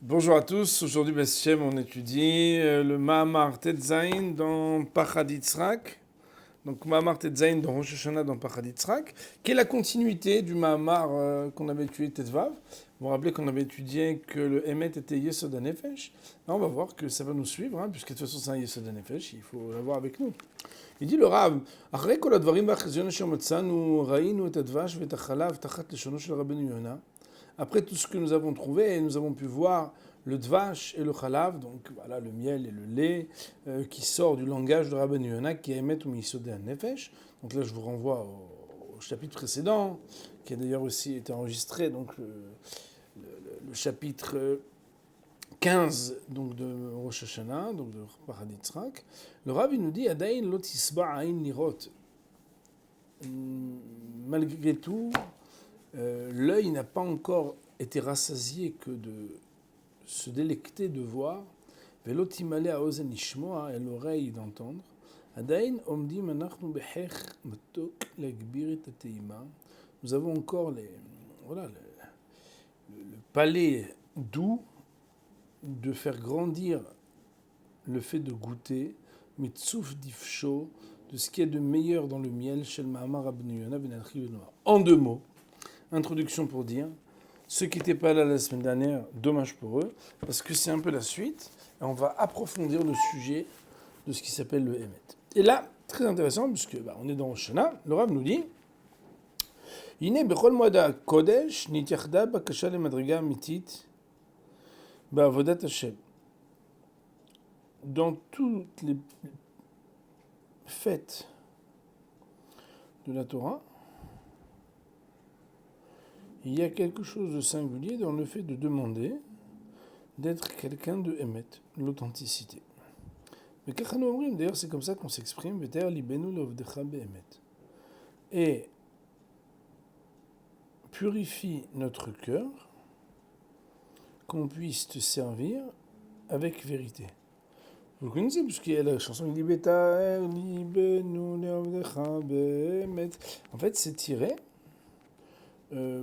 Bonjour à tous, aujourd'hui Beshem, on étudie le Mahamar Tetzain dans Pachad Yitzhak. Donc Mahamar Tetzain dans Rosh Hashanah dans Pachad Yitzhak, qui est la continuité du Mahamar qu'on avait étudié Tetvav. Vous vous rappelez qu'on avait étudié que le Emet était Yesod HaNefesh. Là on va voir que ça va nous suivre, puisque de toute façon c'est un Yesod HaNefesh, il faut l'avoir avec nous. Il dit le Rav, Achrei kol hadvarim v'achzion asher matzanu, raïnu et advash v'et hachalav tachat leshono shel Rabbeinu Yonah. Après tout ce que nous avons trouvé, nous avons pu voir le dvash et le chalav, donc voilà le miel et le lait qui sort du langage de Rabbeinu Yonah qui est Emet ou Yisodeh HaNefesh. Donc là je vous renvoie au chapitre précédent, qui a d'ailleurs aussi été enregistré, donc le chapitre 15 donc de Rosh Hashanah, donc de Pachad Yitzhak. Le Rav il nous dit Adain lo tisba ain nirot. Malgré tout, l'œil n'a pas encore été rassasié que de se délecter de voir, velotimale a ozen ishmoa, et l'oreille d'entendre. Adain omdim anachnu bechech matok lagbir et ateima. Nous avons encore le palais doux de faire grandir le fait de goûter, mitsouf difsho, de ce qui est de meilleur dans le miel, shel Mahamar Rabbeinu Yonah ben Achi Benoah. En deux mots, introduction pour dire, ceux qui n'étaient pas là la semaine dernière, dommage pour eux, parce que c'est un peu la suite, et on va approfondir le sujet de ce qui s'appelle le Emet. Et là, très intéressant, puisque on est dans Rosh Hashanah, le Rav nous dit, Yine bechol moada kodesh nitiachda bakasha le madriga mitit ba'avodat Hashem. Dans toutes les fêtes de la Torah, il y a quelque chose de singulier dans le fait de demander d'être quelqu'un de Emet, l'authenticité. Mais d'ailleurs c'est comme ça qu'on s'exprime, et purifie notre cœur, qu'on puisse te servir avec vérité. Vous connaissez, puisqu'il y a la chanson qui dit en fait, c'est tiré de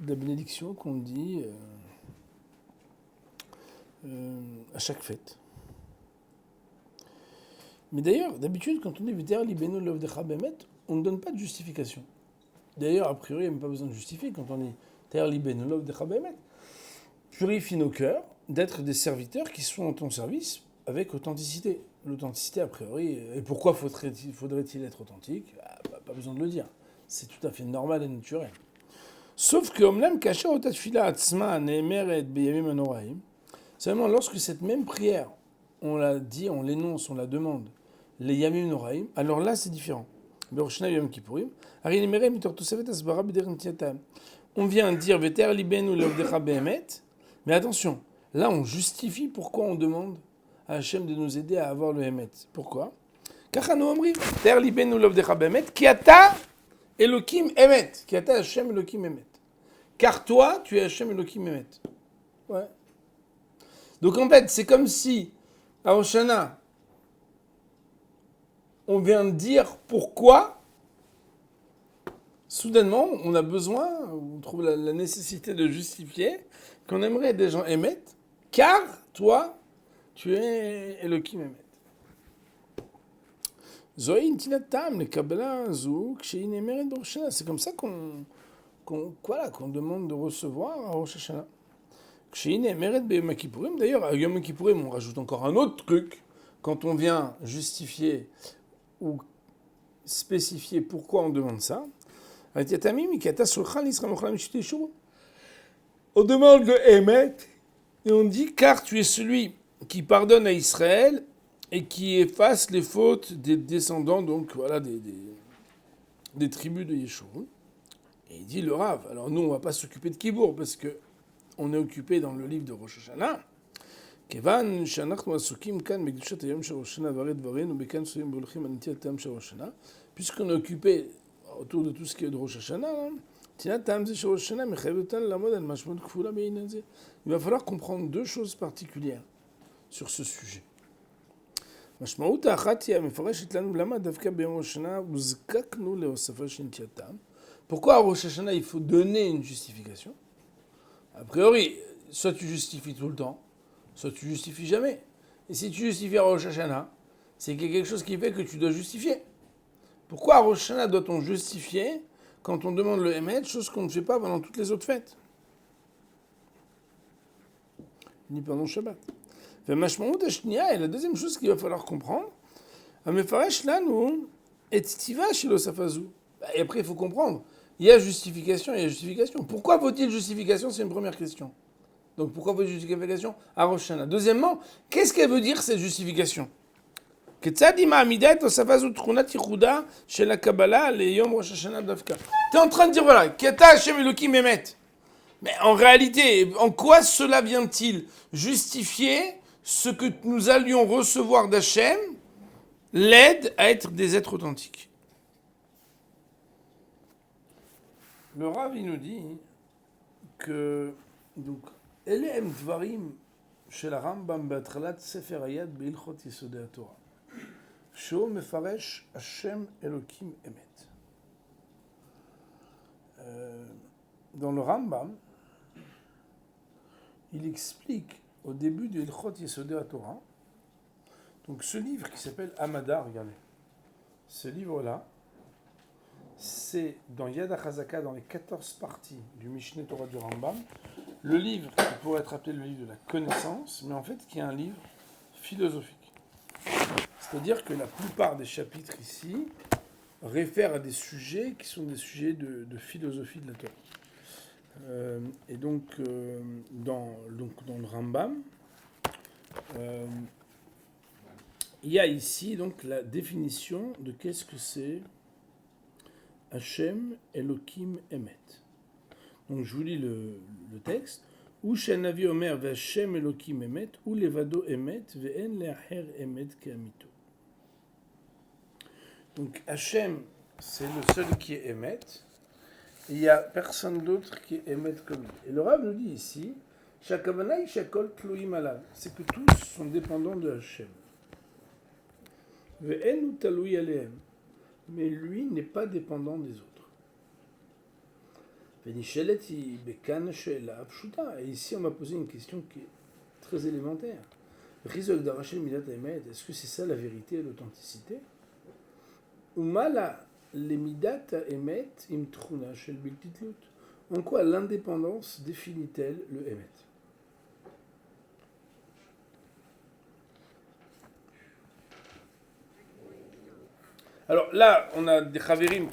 la bénédiction qu'on dit à chaque fête. Mais d'ailleurs, d'habitude, quand on dit V'ter libenu l'ovdecha bemet, on ne donne pas de justification. D'ailleurs, a priori, il n'y a même pas besoin de justifier quand on dit Ter libenu l'ovdecha bemet. Purifie nos cœurs d'être des serviteurs qui sont en ton service avec authenticité. L'authenticité, a priori, et pourquoi faudrait-il être authentique ? Pas besoin de le dire. C'est tout à fait normal et naturel. Sauf que, omnam kasha otat fila atzma ne'emeret beyamim anoraim, seulement lorsque cette même prière, on la dit, on l'énonce, on la demande, les yamim noraim, alors là c'est différent. Beroshna yom kippurim, ari nemerem mitor tosavet asbara b'derem tiatam. On vient dire veter libenu l'ovdecha behemet, mais attention, là on justifie pourquoi on demande à Hachem de nous aider à avoir le Emet. Pourquoi ? Kacha nous omrim, veter libenu l'ovdecha behemet, ki ata Elohim Emet, qui est Hachem Elohim Emet. Car toi, tu es Hachem Elohim Emet. Ouais. Donc en fait, c'est comme si, à Rosh Hashanah, on vient de dire pourquoi, soudainement, on a besoin, on trouve la nécessité de justifier qu'on aimerait des gens Emet, car toi, tu es Elohim Emet. C'est comme ça qu'on demande de recevoir à Rosh Hashanah. D'ailleurs, à Yom Kippourim, on rajoute encore un autre truc. Quand on vient justifier ou spécifier pourquoi on demande ça, on demande le Emet et on dit car tu es celui qui pardonne à Israël et qui efface les fautes des descendants, donc voilà, des tribus de Yeshurun. Et il dit le Rav. Alors nous, on ne va pas s'occuper de Kippour, parce qu'on est occupé dans le livre de Rosh Hashanah. Kevan shanachnu asukim kan megdushat hayom shel Rosh Hashanah vared dvareinu bekan soyim bolchim anitiat tam shel Rosh Hashanah. Puisqu'on est occupé autour de tout ce qui est de Rosh Hashanah, il va falloir comprendre deux choses particulières sur ce sujet. משמעות האחת היא המפרשת לנו למה דווקא ביום ראש השנה הוזקקנו להוספה של נטייתם. Pourquoi à Rosh Hashanah il faut donner une justification? A priori, soit tu justifies tout le temps, soit tu justifies jamais. Et si tu justifies à Rosh Hashanah, c'est qu'il y a quelque chose qui fait que tu dois justifier. Pourquoi à Rosh Hashanah doit-on justifier quand on demande le Emet, chose qu'on ne fait pas pendant toutes les autres fêtes, ni pendant Shabbat. Et la deuxième chose qu'il va falloir comprendre, et après il faut comprendre, il y a justification, il y a justification. Pourquoi faut-il justification? C'est une première question. Donc pourquoi faut-il justification à Rosh Hashanah? Deuxièmement, qu'est-ce qu'elle veut dire cette justification? Tu es en train de dire voilà, Kata Hashem Elohim Emet. Mais en réalité, en quoi cela vient-il justifier ce que nous allions recevoir d'Hachem, l'aide à être des êtres authentiques? Le Rav, il nous dit que, donc, Elem Dvarim chez la Rambam Batраlat Sefer Hayad Beilchot Yesodei HaTorah. Sheo Mefaresh Hashem Elohim Emet. Dans le Rambam, il explique au début de Ilchot Yesodei HaTorah, donc ce livre qui s'appelle Amada, regardez, ce livre-là, c'est dans Yad HaChazaka, dans les 14 parties du Mishneh Torah du Rambam, le livre qui pourrait être appelé le livre de la connaissance, mais en fait qui est un livre philosophique. C'est-à-dire que la plupart des chapitres ici réfèrent à des sujets qui sont des sujets de philosophie de la Torah. Et donc, dans le Rambam, il y a ici donc la définition de qu'est-ce que c'est Hashem Elohim Emet. Donc je vous lis le texte. Ou Shanavi Omer ve'Hashem Elohim Emet, ou Levado Emet ve'en le'acher Emet ke'amito. Donc Hashem, c'est le seul qui est Emet. Il n'y a personne d'autre qui est Emet comme lui. Et le Rav nous dit ici, Shakavanai Shakol Tloim Alav, c'est que tous sont dépendants de Hashem. Ve'en Taloui Alehem, mais lui n'est pas dépendant des autres. Et ici, on m'a posé une question qui est très élémentaire. Est-ce que c'est ça la vérité et l'authenticité? En quoi l'indépendance définit-elle le Emet? Alors là, on a des Chaverim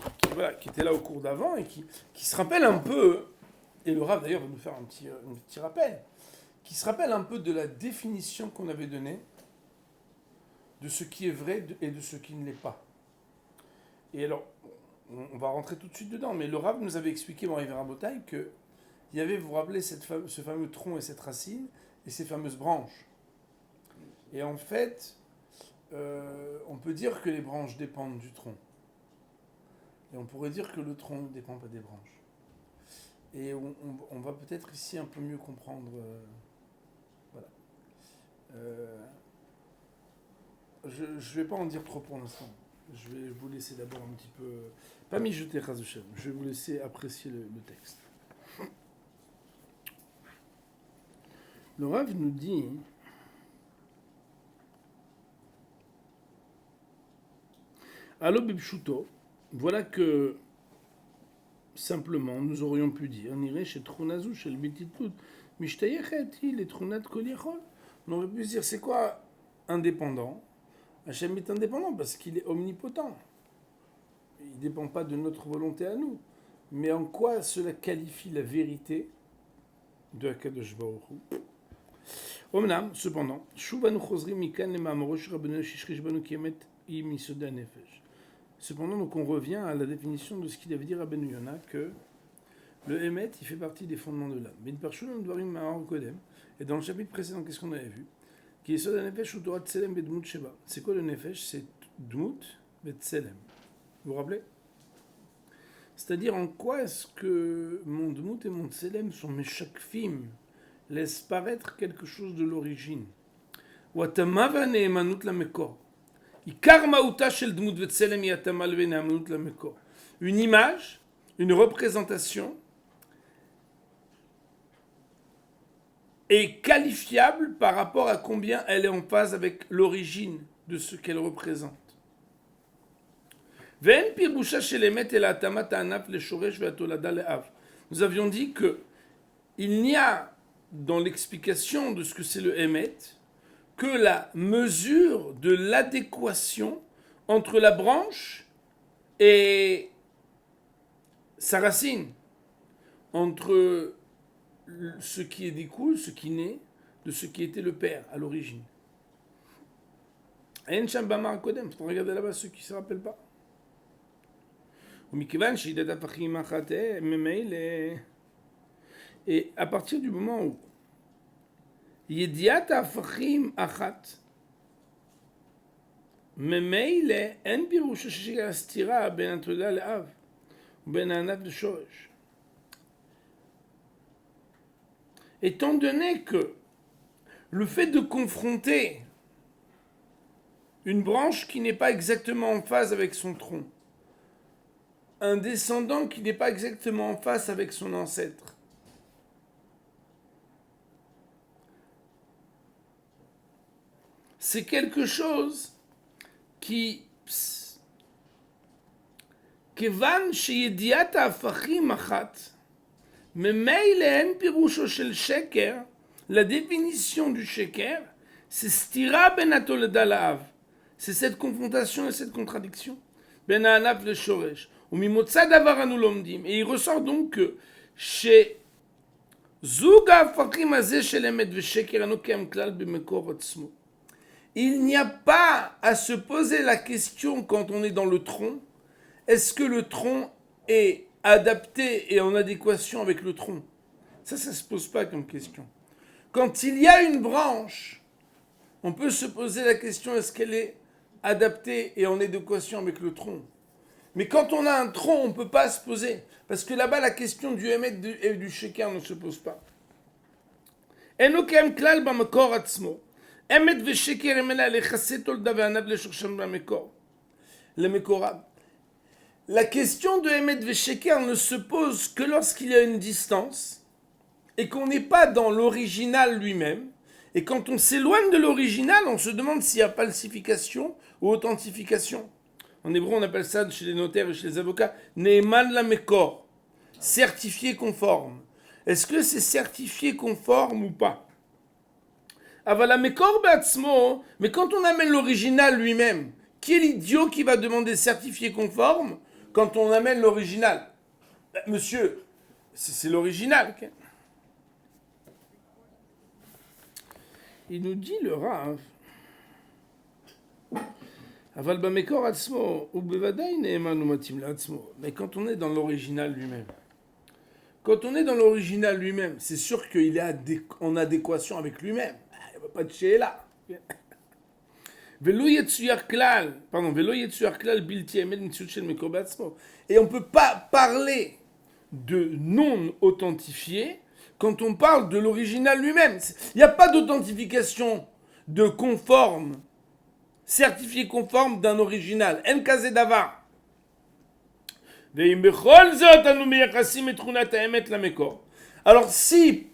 qui étaient là au cours d'avant et qui se rappellent un peu, et le Rav d'ailleurs va nous faire un petit rappel, qui se rappellent un peu de la définition qu'on avait donnée de ce qui est vrai et de ce qui ne l'est pas. Et alors, on va rentrer tout de suite dedans, mais le Rav nous avait expliqué dans Rivière Rabotaï qu'il y avait, vous vous rappelez, ce fameux tronc et cette racine, et ces fameuses branches. Et en fait, on peut dire que les branches dépendent du tronc. Et on pourrait dire que le tronc ne dépend pas des branches. Et on va peut-être ici un peu mieux comprendre. Voilà. Je ne vais pas en dire trop pour l'instant. Je vais vous laisser d'abord un petit peu... Pas mijoter Chazushem. Je vais vous laisser apprécier le texte. Le Rav nous dit... Allo bibshuto, voilà que simplement nous aurions pu dire Niré chez Tronazu, chez le Betitlut, Mishtayechet, les Tronat Koliachol. On aurait pu se dire c'est quoi indépendant? Hachem est indépendant parce qu'il est omnipotent. Il ne dépend pas de notre volonté à nous. Mais en quoi cela qualifie la vérité de Akadosh Baruch Hu? Omnam, cependant, Shuvanu Chosri Mikan le Mamorosh Rabbeinu Shishrish Banu Kiemet Imisoda Nefesh. Cependant, donc, on revient à la définition de ce qu'il avait dit Rabbeinu Yonah, que le Emet, il fait partie des fondements de l'âme. Et dans le chapitre précédent, qu'est-ce qu'on avait vu? C'est quoi le Nefesh? C'est Dmut et Tselem. Vous vous rappelez? C'est-à-dire, en quoi est-ce que mon Dmut et mon Tselem sont mes shakfim, laissent paraître quelque chose de l'origine? Watamavane emanut la mekor. Une image, une représentation est qualifiable par rapport à combien elle est en phase avec l'origine de ce qu'elle représente. Nous avions dit que il n'y a dans l'explication de ce que c'est le Emet que la mesure de l'adéquation entre la branche et sa racine, entre ce qui découle, ce qui naît de ce qui était le père à l'origine. Il faut regarder là-bas ceux qui ne se rappellent pas. Et à partir du moment où ידיעת ההפכים אחת, ממילא אין פירוש הסתירה בין התולדה לאב ובין הענף לשורש. Étant donné que le fait de confronter une branche qui n'est pas exactement en phase avec son tronc, un descendant qui n'est pas exactement en phase avec son ancêtre, c'est quelque chose qui, כיוון שידיעת ההפכים אחת, ממילא אין פירושו של שקר, la définition du sheker, c'est stira ben atoleda la'av. C'est cette confrontation et cette contradiction. Ben ha'anaf le shoresh. Ou mimotza davar anu lomdim. Et il ressort donc que chez zug ha'afachim hazeh shel emet ve'sheker anu ke'em klal b'mekor atzmo. Il n'y a pas à se poser la question quand on est dans le tronc, est-ce que le tronc est adapté et en adéquation avec le tronc? Ça ne se pose pas comme question. Quand il y a une branche, on peut se poser la question, est-ce qu'elle est adaptée et en adéquation avec le tronc? Mais quand on a un tronc, on ne peut pas se poser. Parce que là-bas, la question du Emet et du Sheker ne se pose pas. Enokem klal b'makor atzmo. Emet ve'Sheker emela lechaseh tolda ve'anav leshorsham b'mekor. Le Mekorab. La question de Emet ve'Sheker ne se pose que lorsqu'il y a une distance et qu'on n'est pas dans l'original lui-même. Et quand on s'éloigne de l'original, on se demande s'il y a falsification ou authentification. En hébreu, on appelle ça chez les notaires et chez les avocats Ne'eman la Mekor, certifié conforme. Est-ce que c'est certifié conforme ou pas? Avala Mekor be'atzmo, mais quand on amène l'original lui-même, qui est l'idiot qui va demander certifié conforme quand on amène l'original? Monsieur, c'est l'original. Okay? Il nous dit le Rav. Mais quand on est dans l'original lui-même, c'est sûr qu'il est en adéquation avec lui-même. Il ne va pas de chez là. Et on ne peut pas parler de non authentifié quand on parle de l'original lui-même. Il n'y a pas d'authentification de conforme, certifié conforme d'un original. En kazé davar. Alors si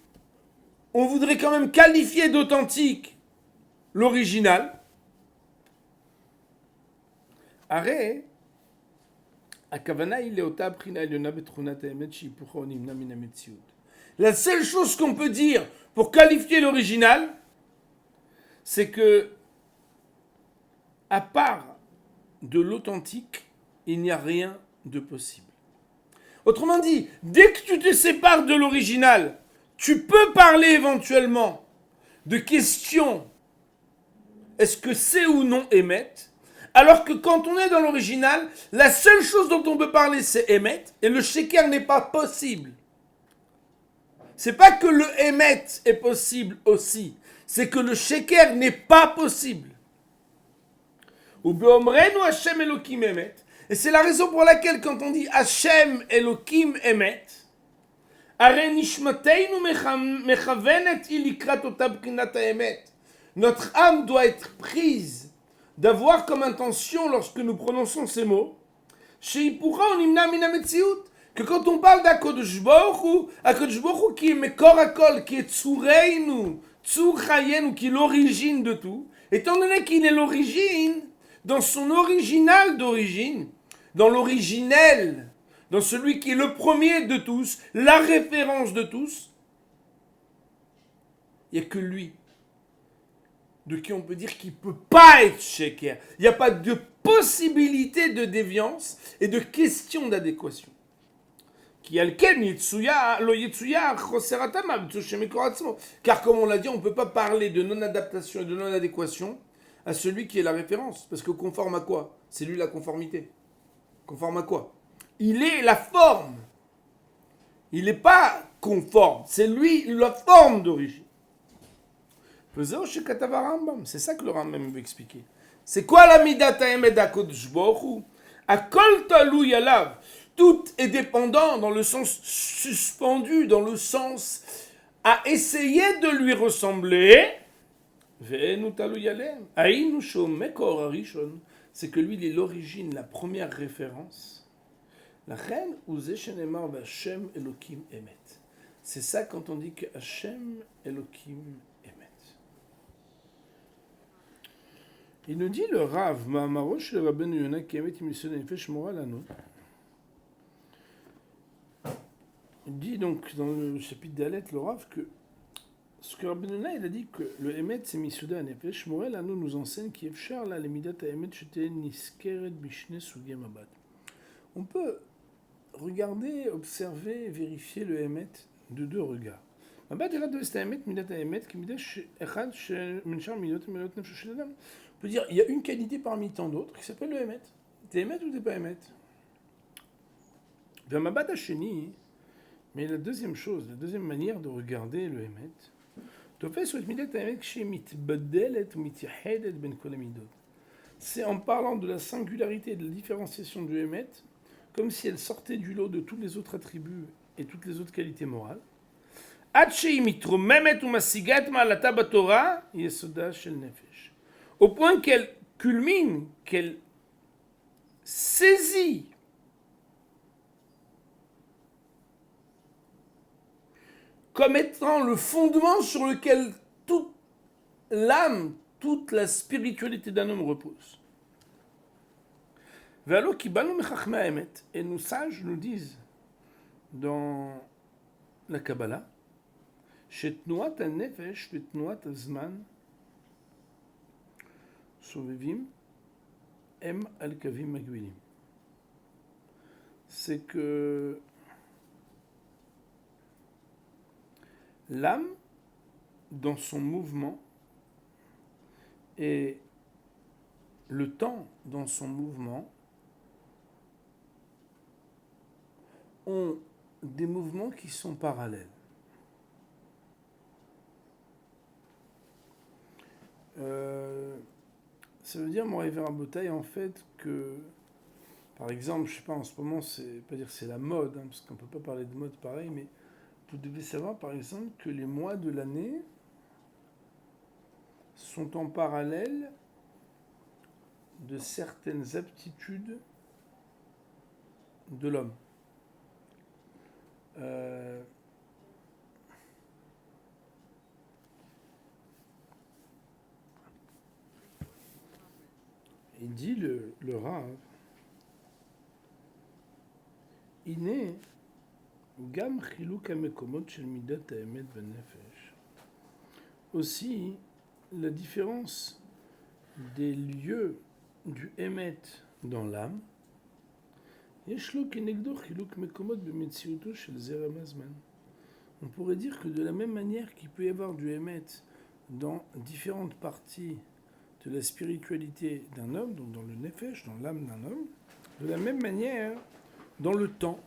on voudrait quand même qualifier d'authentique l'original, arrête. La seule chose qu'on peut dire pour qualifier l'original, c'est que, à part de l'authentique, il n'y a rien de possible. Autrement dit, dès que tu te sépares de l'original, tu peux parler éventuellement de questions, est-ce que c'est ou non Emet, alors que quand on est dans l'original, la seule chose dont on peut parler, c'est Emet, et le Sheker n'est pas possible. C'est pas que le Emet est possible aussi, c'est que le Sheker n'est pas possible. Ou be'omrenu Hashem Elokim Emet. Et c'est la raison pour laquelle quand on dit Hashem Elokim Emet, Are nishmateinu mechavenet ilikrat ota b'chinat ha'emet. Notre âme doit être prise d'avoir comme intention lorsque nous prononçons ces mots, Sheipura onimna min hametziut, que quand on parle d'Akadosh Baruch Hu qui est Mekor Hakol, qui est Tzureinu, Tzur Chayenu, qui est l'origine de tout, étant donné qu'il est l'origine, dans son original d'origine, dans l'originel, dans celui qui est le premier de tous, la référence de tous, il n'y a que lui, de qui on peut dire qu'il ne peut pas être sheker. Il n'y a pas de possibilité de déviance et de question d'adéquation. Car comme on l'a dit, on ne peut pas parler de non-adaptation et de non-adéquation à celui qui est la référence. Parce que conforme à quoi? C'est lui la conformité. Conforme à quoi? Il est la forme. Il n'est pas conforme. C'est lui la forme d'origine. C'est ça que le Rambam veut expliquer. C'est quoi la midat ha'emet d'Akadosh Baruch Hu? Akol talui alav. Tout est dépendant dans le sens suspendu, dans le sens à essayer de lui ressembler. C'est que lui, il est l'origine, la première référence. La reine Hashem Elokim Emet. C'est ça quand on dit que Hashem Elokim Emet. Il nous dit le Rav, Ma'amarosh le Rabbeinu Yonah qui Emet Imison Nefesh Moral Ano. Il dit donc dans le chapitre d'Alet, le Rav, que ce que Rabbeinu Yonah il a dit que le Emet c'est Misuda Nefesh Moral Ano nous enseigne qui Efshar la Lemidat Emet Shete Niskeret Bishne Sugem Abad. On peut regarder, observer, vérifier le Emet de deux regards. On peut dire il y a une qualité parmi tant d'autres qui s'appelle le Emet. T'es Emet ou t'es pas Emet? Mais la deuxième chose, la deuxième manière de regarder le Emet, c'est en parlant de la singularité et de la différenciation du Emet, comme si elle sortait du lot de tous les autres attributs et toutes les autres qualités morales. Au point qu'elle culmine, qu'elle saisit comme étant le fondement sur lequel toute l'âme, toute la spiritualité d'un homme repose. Et nos sages nous disent dans la Kabbalah, שתנועת הנפש ותנועת הזמן סובבים הם על קווים מקבילים. C'est que l'âme, dans son mouvement, et le temps dans son mouvement ont des mouvements qui sont parallèles. Ça veut dire, mon révérend Botaï, en fait, que, par exemple, je sais pas, en ce moment, c'est pas dire que c'est la mode, hein, parce qu'on peut pas parler de mode pareil, mais vous devez savoir, par exemple, que les mois de l'année sont en parallèle de certaines aptitudes de l'homme. Il dit le Rav, Iné, Gam Chiluk Hamekomot Shel Midat Haemet Benefesh. Aussi, la différence des lieux du Emet dans l'âme, Yeshlo Kenegdo Chiluk Mekomot Bemetziuto Shel Zerem Hazman. On pourrait dire que de la même manière qu'il peut y avoir du Emet dans différentes parties de la spiritualité d'un homme, donc dans le nefesh, dans l'âme d'un homme, de la même manière, dans le temps,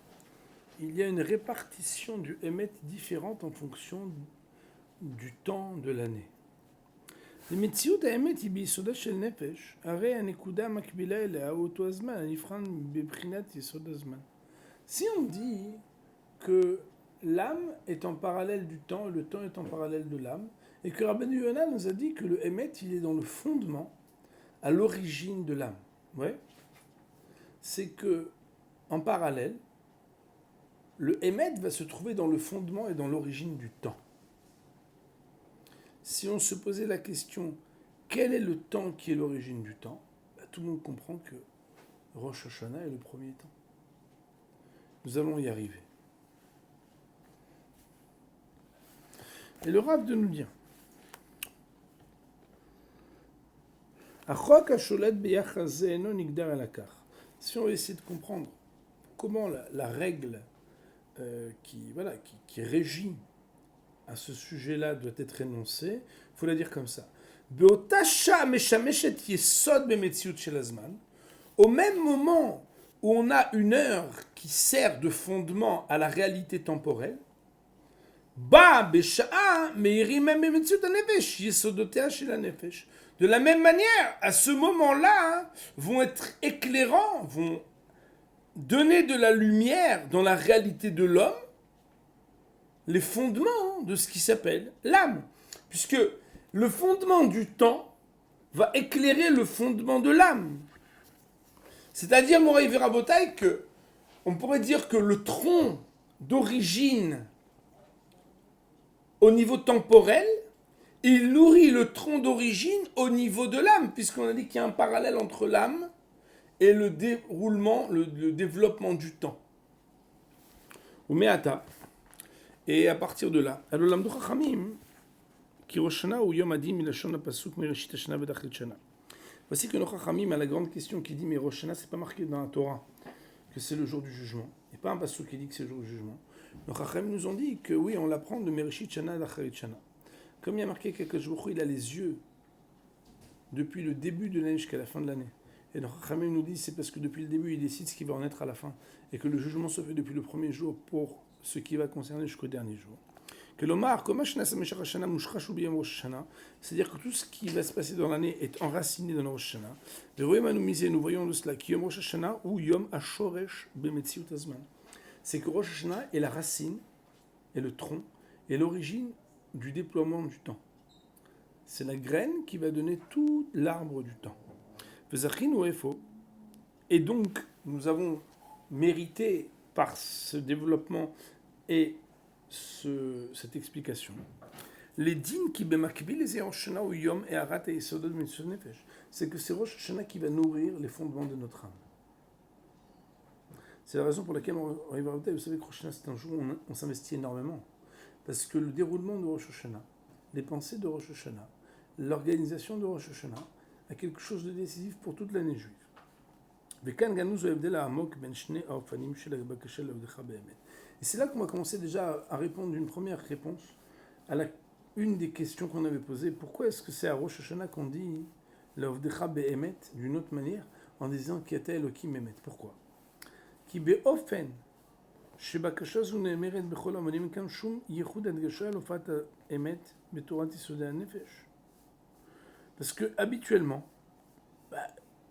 il y a une répartition du émet différente en fonction du temps de l'année. Si on dit que l'âme est en parallèle du temps, le temps est en parallèle de l'âme, et que Rabbeinu Yonah nous a dit que le Emet, il est dans le fondement, à l'origine de l'âme. Ouais. C'est que, en parallèle, le Emet va se trouver dans le fondement et dans l'origine du temps. Si on se posait la question, quel est le temps qui est l'origine du temps, tout le monde comprend que Rosh Hashanah est le premier temps. Nous allons y arriver. Et le Rav de nous dire, si on essaie de comprendre comment la règle qui régit à ce sujet-là doit être énoncée, il faut la dire comme ça. Au même moment où on a une heure qui sert de fondement à la réalité temporelle, de la même manière, à ce moment-là, vont être éclairants, vont donner de la lumière dans la réalité de l'homme, les fondements de ce qui s'appelle l'âme. Puisque le fondement du temps va éclairer le fondement de l'âme. C'est-à-dire, Moraï Verabotai, que on pourrait dire que le tronc d'origine au niveau temporel, il nourrit le tronc d'origine au niveau de l'âme, puisqu'on a dit qu'il y a un parallèle entre l'âme et le déroulement, le développement du temps. Ou meata. Et à partir de là, voici que nos Chachamim a la grande question qui dit mais Rosh Hashanah, c'est pas marqué dans la Torah que c'est le jour du jugement. Il n'y a pas un pasuk qui dit que c'est le jour du jugement. Nos Chachamim nous ont dit que oui, on l'apprend de Mereshit Shana d'Acharit Shana. Comme il y a marqué qu'Akadosh Baruch Hu, il a les yeux depuis le début de l'année jusqu'à la fin de l'année. Et nos Chachamim nous disent c'est parce que depuis le début, il décide ce qui va en être à la fin. Et que le jugement se fait depuis le premier jour pour ce qui va concerner jusqu'au dernier jour. Que l'Omar, c'est-à-dire que tout ce qui va se passer dans l'année est enraciné dans le Rosh Hashanah. Nous voyons de cela, qui Yom Rosh Hashanah ou Yom Ashoresh Bemetziut Azman. C'est que Rosh Hashanah est la racine, est le tronc, est l'origine du déploiement du temps. C'est la graine qui va donner tout l'arbre du temps. Et donc, nous avons mérité par ce développement et cette explication. Les dînes qui bemakbil les Rosh Hashanah ou Yom et Arat et Yesodot Mitzvot Nefesh, c'est que c'est Rosh Hashanah qui va nourrir les fondements de notre âme. C'est la raison pour laquelle vous savez que Rosh Hashanah c'est un jour où on s'investit énormément, parce que le déroulement de Rosh Hashanah, les pensées de Rosh Hashanah, l'organisation de Rosh Hashanah a quelque chose de décisif pour toute l'année juive. Et c'est là qu'on va commencer déjà à répondre d'une première réponse à une des questions qu'on avait posées. Pourquoi est-ce que c'est à Rosh Hashanah qu'on dit l'Avdecha Be'emet d'une autre manière en disant Kiata Elokim Emet? Pourquoi? Ki be'ofen shebakasha zu ne'emeret bechol amanim kam shum yichud adgasha l'ofat emet betorat yisodei hanefesh. Parce que habituellement,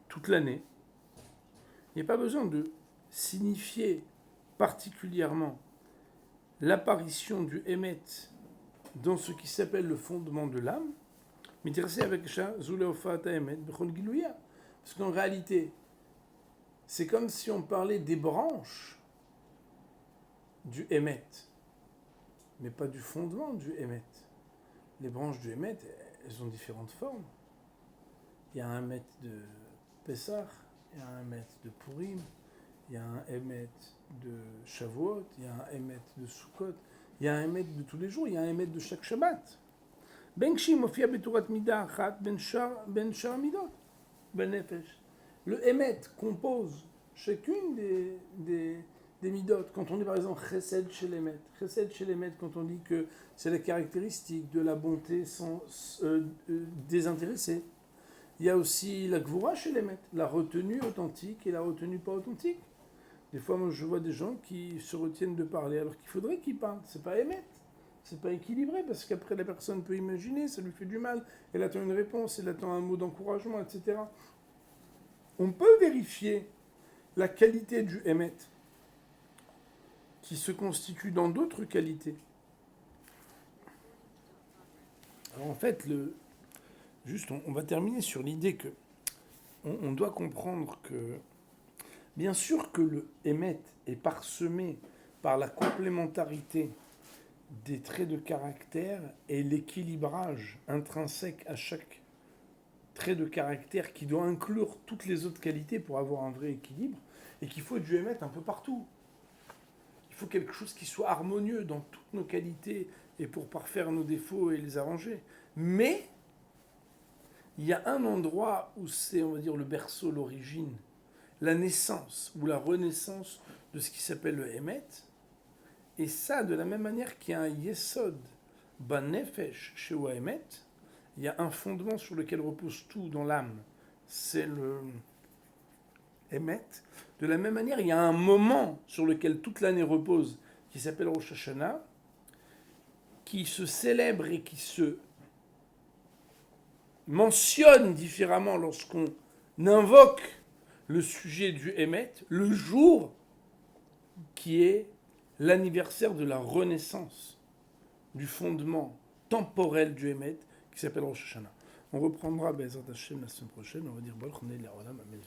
toute l'année, il n'y a pas besoin de signifier particulièrement l'apparition du Emet dans ce qui s'appelle le fondement de l'âme, parce qu'en réalité, c'est comme si on parlait des branches du Emet, mais pas du fondement du Emet. Les branches du Emet, elles ont différentes formes. Il y a un Emet de Pessah, il y a un Emet de Purim, il y a un Emet de Shavuot, il y a un Emet de Sukkot, il y a un Emet de tous les jours, il y a un Emet de chaque Shabbat. Ben Kshim mofia betorat mida achat ben shar midot ben nefesh. Le Emet compose chacune des midot. Quand on dit par exemple Chesed chez l'Emet, quand on dit que c'est la caractéristique de la bonté sans désintéressée. Il y a aussi la Gvura chez l'Emet, la retenue authentique et la retenue pas authentique. Des fois, moi, je vois des gens qui se retiennent de parler alors qu'il faudrait qu'ils parlent. C'est pas Emet, c'est pas équilibré parce qu'après la personne peut imaginer, ça lui fait du mal. Elle attend une réponse, elle attend un mot d'encouragement, etc. On peut vérifier la qualité du Emet qui se constitue dans d'autres qualités. Alors en fait, on va terminer sur l'idée que on doit comprendre que, bien sûr que le Emet est parsemé par la complémentarité des traits de caractère et l'équilibrage intrinsèque à chaque trait de caractère qui doit inclure toutes les autres qualités pour avoir un vrai équilibre, et qu'il faut du émettre un peu partout. Il faut quelque chose qui soit harmonieux dans toutes nos qualités et pour parfaire nos défauts et les arranger. Mais il y a un endroit où c'est, on va dire, le berceau, l'origine, la naissance ou la renaissance de ce qui s'appelle le Emet. Et ça, de la même manière qu'il y a un Yesod, Banefesh, chez Emet, il y a un fondement sur lequel repose tout dans l'âme, c'est le Emet. De la même manière, il y a un moment sur lequel toute l'année repose, qui s'appelle Rosh Hashanah, qui se célèbre et qui se mentionne différemment lorsqu'on invoque le sujet du Emet, le jour qui est l'anniversaire de la renaissance du fondement temporel du Emet, qui s'appelle Rosh Hashanah. On reprendra Be'ezrat Hashem la semaine prochaine, on va dire Baruch Nei Le'olam, Amen.